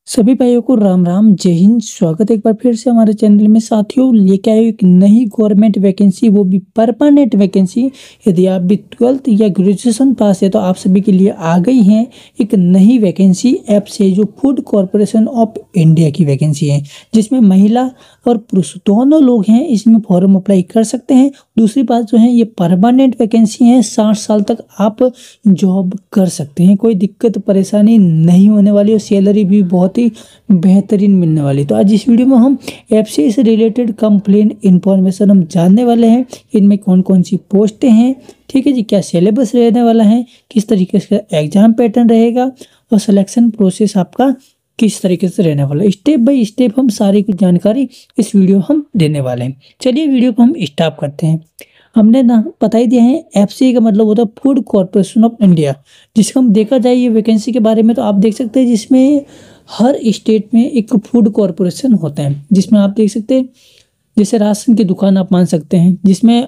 सभी भाइयों को राम राम, जय हिंद। स्वागत है एक बार फिर से हमारे चैनल में। साथियों, लेके आए एक नई गवर्नमेंट वैकेंसी, वो भी परमानेंट वैकेंसी। यदि आप भी 12th या ग्रेजुएशन पास है तो आप सभी के लिए आ गई हैं एक नई वैकेंसी ऐप से, जो फूड कॉरपोरेशन ऑफ इंडिया की वैकेंसी है, जिसमें महिला और पुरुष दोनों लोग हैं, इसमें फॉर्म अप्लाई कर सकते हैं। दूसरी बात जो है, ये परमानेंट वैकेंसी है, 60 साल तक आप जॉब कर सकते हैं, कोई दिक्कत परेशानी नहीं होने वाली और सैलरी भी बहुत ही बेहतरीन मिलने वाली। तो आज इस वीडियो में हम ऐप से रिलेटेड कंप्लीट इंफॉर्मेशन हम जानने वाले हैं। इनमें कौन कौन सी पोस्टें हैं, ठीक है जी, क्या सिलेबस रहने वाला है, किस तरीके से एग्जाम पैटर्न रहेगा और सिलेक्शन प्रोसेस आपका किस तरीके से रहने वाला है। स्टेप बाय स्टेप हम सारी कुछ जानकारी इस वीडियो हम देने वाले हैं। चलिए वीडियो को हम स्टार्ट करते हैं। हमने ना बता ही दिया है, एफसीआई का मतलब होता है फूड कॉरपोरेशन ऑफ इंडिया। जिसका हम देखा जाए ये वैकेंसी के बारे में, तो आप देख सकते हैं जिसमें हर स्टेट में एक फूड कॉरपोरेशन होता है, जिसमें आप देख सकते हैं जैसे राशन की दुकान आप मान सकते हैं, जिसमें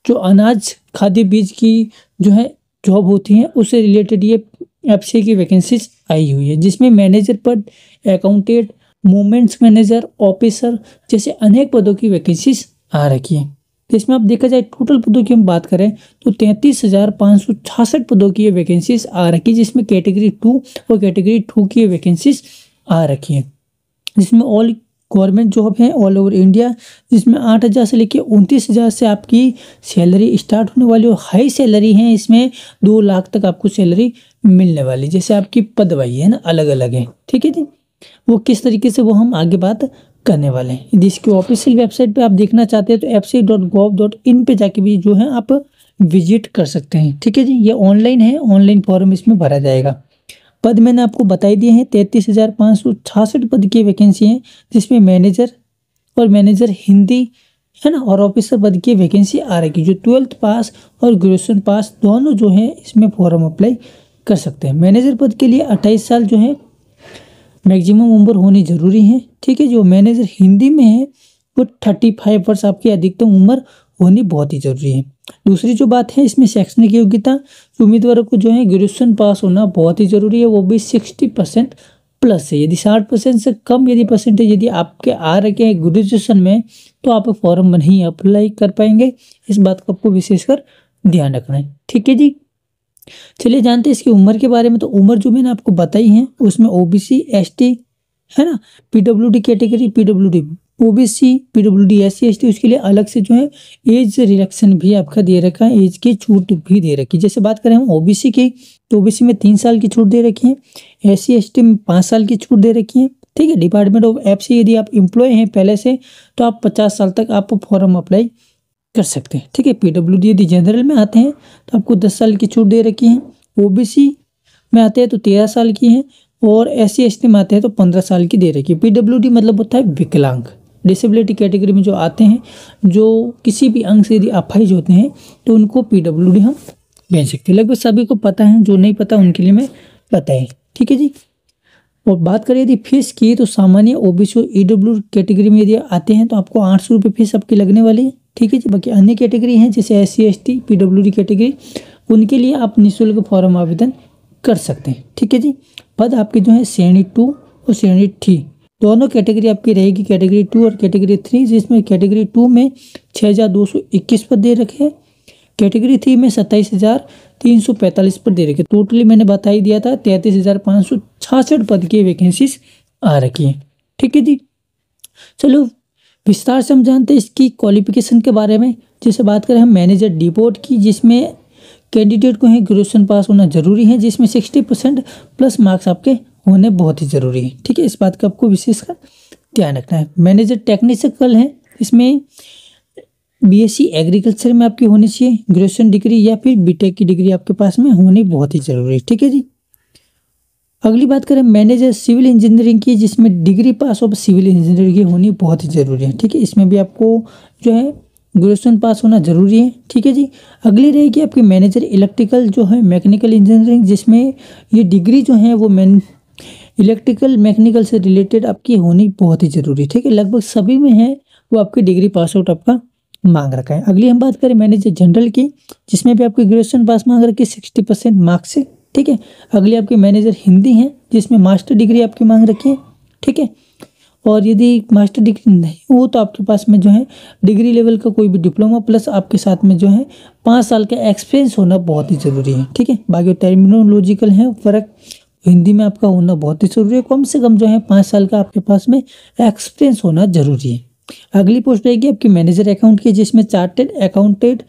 जो अनाज खाद्य बीज की जो है जॉब होती है, उससे रिलेटेड ये एफसीआई की वैकेंसीज आई हुई है, जिसमें मैनेजर पद, अकाउंटेंट, मूवमेंट्स मैनेजर, ऑफिसर जैसे अनेक पदों की वैकेंसीज आ रखी है। तो इसमें आप देखा जाए टोटल पदों की हम बात करें तो 33,566 पदों की ये वैकेंसीज आ रखी है, जिसमें कैटेगरी 2 और कैटेगरी 2 की वैकेंसीज आ रखी है। जिसमें ऑल गवर्नमेंट जॉब है ऑल ओवर इंडिया, जिसमें 8,000 से लेकर 29,000 से आपकी सैलरी स्टार्ट होने वाली और हाई सैलरी है, इसमें 2 लाख तक आपको सैलरी मिलने वाली। जैसे आपकी पद वाई है ना, अलग अलग है, ठीक है जी। वो किस तरीके से वो हम आगे बात करने वाले हैं। यदि इसकी ऑफिशियल वेबसाइट पे आप देखना चाहते हैं तो fci.gov.in पे जाके भी जो है आप विजिट कर सकते हैं, ठीक है जी। ये ऑनलाइन है, ऑनलाइन फॉर्म इसमें भरा जाएगा। पद मैंने आपको बताई दिए हैं, 33,566 पद की वैकेंसी है, जिसमें मैनेजर और मैनेजर हिंदी है ना, और ऑफिसर पद की वैकेंसी आ रही है। जो 12th पास और ग्रेजुएशन पास दोनों जो है इसमें फॉर्म अप्लाई कर सकते हैं। मैनेजर पद के लिए 28 साल जो है मैक्सिमम उम्र होनी जरूरी है, ठीक है। जो मैनेजर हिंदी में है वो 35 वर्ष आपकी अधिकतम उम्र होनी बहुत ही जरूरी है। दूसरी जो बात है, इसमें शैक्षणिक योग्यता उम्मीदवारों को जो है ग्रेजुएशन पास होना बहुत ही जरूरी है, वो भी 60% प्लस है। यदि 60% से कम यदि परसेंटेज यदि आपके आ रखे हैं ग्रेजुएशन में, तो आप फॉर्म नहीं अप्लाई कर पाएंगे। इस बात को आपको विशेषकर ध्यान रखना है, ठीक है जी। चलिए जानते हैं इसकी उम्र के बारे में। तो उम्र जो मैंने आपको बताई है उसमें ओबीसी, एसटी है ना, PWD category, PWD OBC, PWD SC ST, उसके लिए अलग से जो है एज रिलैक्सेशन भी आपका दे रखा है, एज की छूट भी दे रखी है। जैसे बात करें हम ओबीसी की, तो ओबीसी में 3 साल की छूट दे रखी है, एससी एसटी में 5 साल की छूट दे रखी है, ठीक है। डिपार्टमेंट ऑफ एफ से यदि आप एम्प्लॉय हैं पहले से, तो आप 50 साल तक आप फॉर्म अप्लाई कर सकते हैं, ठीक है। पीडब्ल्यूडी यदि जनरल में आते हैं तो आपको 10 साल की छूट दे रखी है, ओबीसी में आते हैं तो 13 साल की है, और एससी एसटी में आते हैं तो 15 साल की दे रखी है। पीडब्ल्यूडी मतलब होता है विकलांग, डिसेबिलिटी कैटेगरी में जो आते हैं, जो किसी भी अंग से यदि अपाहिज होते हैं, तो उनको पीडब्ल्यूडी हम भेज सकते हैं। लगभग सभी को पता है, जो नहीं पता उनके लिए मैं बताएं, ठीक है जी। और बात करें यदि फीस की, तो सामान्य ओबीसी और ईडब्ल्यू कैटेगरी में यदि आते हैं तो आपको 800 रुपये फीस आपकी लगने वाली है, ठीक है जी। बाकी अन्य कैटेगरी हैं जैसे एससी एसटी, पीडब्ल्यूडी कैटेगरी, उनके लिए आप निःशुल्क फॉर्म आवेदन कर सकते हैं, ठीक है जी। पद आपके जो है श्रेणी 2 और श्रेणी 3 दोनों कैटेगरी आपकी रहेगी, कैटेगरी 2 और कैटेगरी 3, जिसमें कैटेगरी 2 में 6,221 पद दे रखे हैं, कैटेगरी 3 में 27,345 पद दे रखे। टोटली मैंने बता ही दिया था 33,566 पद की वैकेंसीज आ रखी है, ठीक है जी। चलो विस्तार से हम जानते हैं इसकी क्वालिफिकेशन के बारे में। जैसे बात करें हम मैनेजर डिपोर्ट की, जिसमें कैंडिडेट को है ग्रेजुएशन पास होना जरूरी है, जिसमें 60% प्लस मार्क्स आपके होने बहुत ही जरूरी है, ठीक है। इस बात का आपको विशेषकर ध्यान रखना है। मैनेजर टेक्निकल है, इसमें बीएससी एग्रीकल्चर में आपकी होनी चाहिए ग्रेजुएशन डिग्री, या फिर बीटेक की डिग्री आपके पास में होनी बहुत ही जरूरी है, ठीक है जी। अगली बात करें मैनेजर सिविल इंजीनियरिंग की, जिसमें degree pass of civil engineering की होनी बहुत ही ज़रूरी है, ठीक है। इसमें भी आपको जो है ग्रेजुएशन पास होना जरूरी है, ठीक है जी। अगली रहेगी आपकी मैनेजर इलेक्ट्रिकल जो है मैकेनिकल इंजीनियरिंग, जिसमें ये डिग्री जो है वो इलेक्ट्रिकल मैकेनिकल से रिलेटेड आपकी होनी बहुत ही ज़रूरी है, ठीक है। लगभग सभी में है वो आपकी डिग्री पास आउट आपका मांग रखा है। अगली हम बात करें मैनेजर जनरल की, जिसमें भी आपकी ग्रेजुएशन पास मांग रखी है 60% मार्क्स से, ठीक है। अगली आपकी मैनेजर हिंदी है, जिसमें मास्टर डिग्री आपकी मांग रखी है, ठीक है। और यदि मास्टर डिग्री नहीं हो तो आपके पास में जो है डिग्री लेवल का कोई भी डिप्लोमा प्लस आपके साथ में जो है 5 साल का एक्सपीरियंस होना बहुत ही ज़रूरी है, ठीक है। बाकी टर्मिनोलॉजिकल है फ़र्क, हिंदी में आपका होना बहुत ही ज़रूरी है, कम से कम जो है 5 साल का आपके पास में एक्सपीरियंस होना ज़रूरी है। अगली पोस्ट रहेगी आपकी मैनेजर अकाउंट की, जिसमें चार्टेड अकाउंटेंट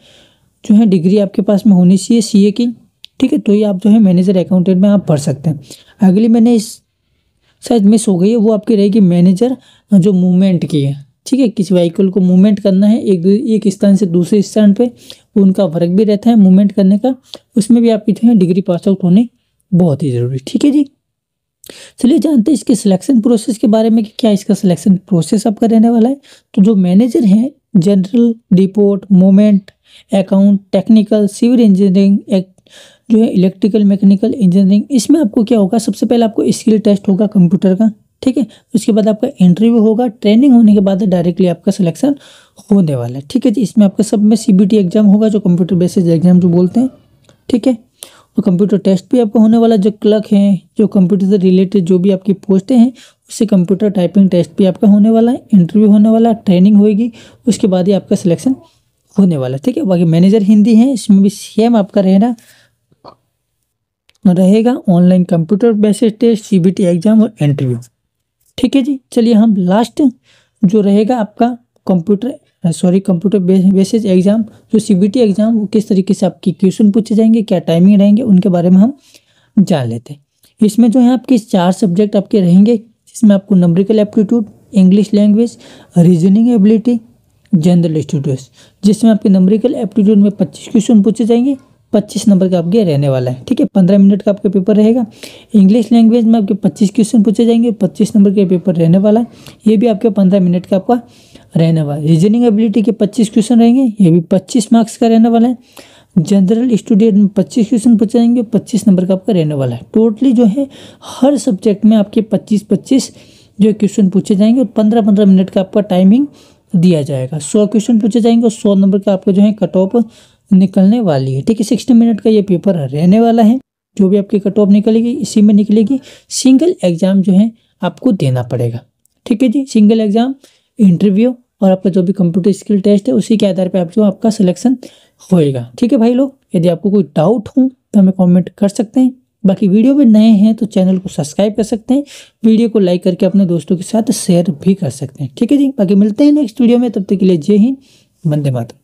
जो है डिग्री आपके पास में होनी चाहिए CA की, ठीक है। तो ये आप जो है मैनेजर अकाउंटेंट में आप पढ़ सकते हैं। अगली मैंने इस शायद मिस हो गई है, वो आपकी रहेगी मैनेजर जो मूवमेंट की है, ठीक है। किसी व्हीकल को मूवमेंट करना है एक स्थान से दूसरे स्थान पे, उनका वर्क भी रहता है मूवमेंट करने का, उसमें भी आपकी जो है डिग्री पास आउट होनी बहुत ही ज़रूरी, ठीक है जी। चलिए जानते हैं इसके सिलेक्शन प्रोसेस के बारे में कि क्या इसका सिलेक्शन प्रोसेस आपका रहने वाला है। तो जो मैनेजर हैं general, deport, movement, account, technical, civil engineering, जो है इलेक्ट्रिकल मैकेनिकल इंजीनियरिंग, इसमें आपको क्या होगा, सबसे पहले आपको स्किल टेस्ट होगा कंप्यूटर का, ठीक है। उसके बाद आपका इंटरव्यू होगा, ट्रेनिंग होने के बाद डायरेक्टली आपका सिलेक्शन होने वाला है, ठीक है जी। इसमें आपका सब में CBT एग्जाम होगा, जो कंप्यूटर बेसिस एग्जाम जो बोलते हैं, ठीक है। और कंप्यूटर टेस्ट भी आपका होने वाला, जो क्लर्क हैं, जो कंप्यूटर से रिलेटेड जो भी आपकी पोस्टें हैं, उससे कंप्यूटर टाइपिंग टेस्ट भी आपका होने वाला है, इंटरव्यू होने वाला है, ट्रेनिंग होगी, उसके बाद ही आपका सिलेक्शन होने वाला है, ठीक है। बाकी मैनेजर हिंदी है, इसमें भी सेम आपका रहेगा online computer basis test, CBT exam और इंटरव्यू, ठीक है जी। चलिए हम लास्ट जो रहेगा आपका कंप्यूटर बेसिस एग्जाम जो CBT एग्जाम, वो किस तरीके से आपकी क्वेश्चन पूछे जाएंगे, क्या टाइमिंग रहेंगे, उनके बारे में हम जान लेते हैं। इसमें जो है आपके 4 सब्जेक्ट आपके रहेंगे, जिसमें आपको numerical aptitude, English language, reasoning ability, general studies, जिसमें आपके नंबरिकल एप्टीट्यूड में 25 क्वेश्चन पूछे जाएंगे, 25 नंबर का आपके रहने वाला है, ठीक है। 15 मिनट का आपका पेपर रहेगा। इंग्लिश लैंग्वेज में आपके 25 क्वेश्चन पूछे जाएंगे, 25 नंबर का पेपर रहने वाला है, ये भी आपके 15 मिनट का आपका रहने वाला है। रीजनिंग एबिलिटी के 25 क्वेश्चन रहेंगे, ये भी 25 मार्क्स का रहने वाला है। जनरल स्टूडेंट में 25 क्वेश्चन पूछे जाएंगे, 25 नंबर का आपका रहने वाला है। टोटली जो है हर सब्जेक्ट में आपके 25-25 जो क्वेश्चन पूछे जाएंगे और 15-15 मिनट का आपका टाइमिंग दिया जाएगा। 100 क्वेश्चन पूछे जाएंगे और 100 नंबर का आपका जो है कट ऑफ निकलने वाली है, ठीक है। 60 मिनट का ये पेपर रहने वाला है। जो भी आपकी कट ऑफ निकलेगी इसी में निकलेगी। सिंगल एग्जाम जो है आपको देना पड़ेगा, ठीक है जी। सिंगल एग्जाम, इंटरव्यू और आपका जो भी कंप्यूटर स्किल टेस्ट है, उसी के आधार पर आपका सिलेक्शन होएगा, ठीक है भाई लोग। यदि आपको कोई डाउट हो तो हमें कमेंट कर सकते हैं। बाकी वीडियो में नए हैं तो चैनल को सब्सक्राइब कर सकते हैं, वीडियो को लाइक करके अपने दोस्तों के साथ शेयर भी कर सकते हैं, ठीक है जी। बाकी मिलते हैं नेक्स्ट वीडियो में, तब तक के लिए जय हिंद, वंदे मातरम।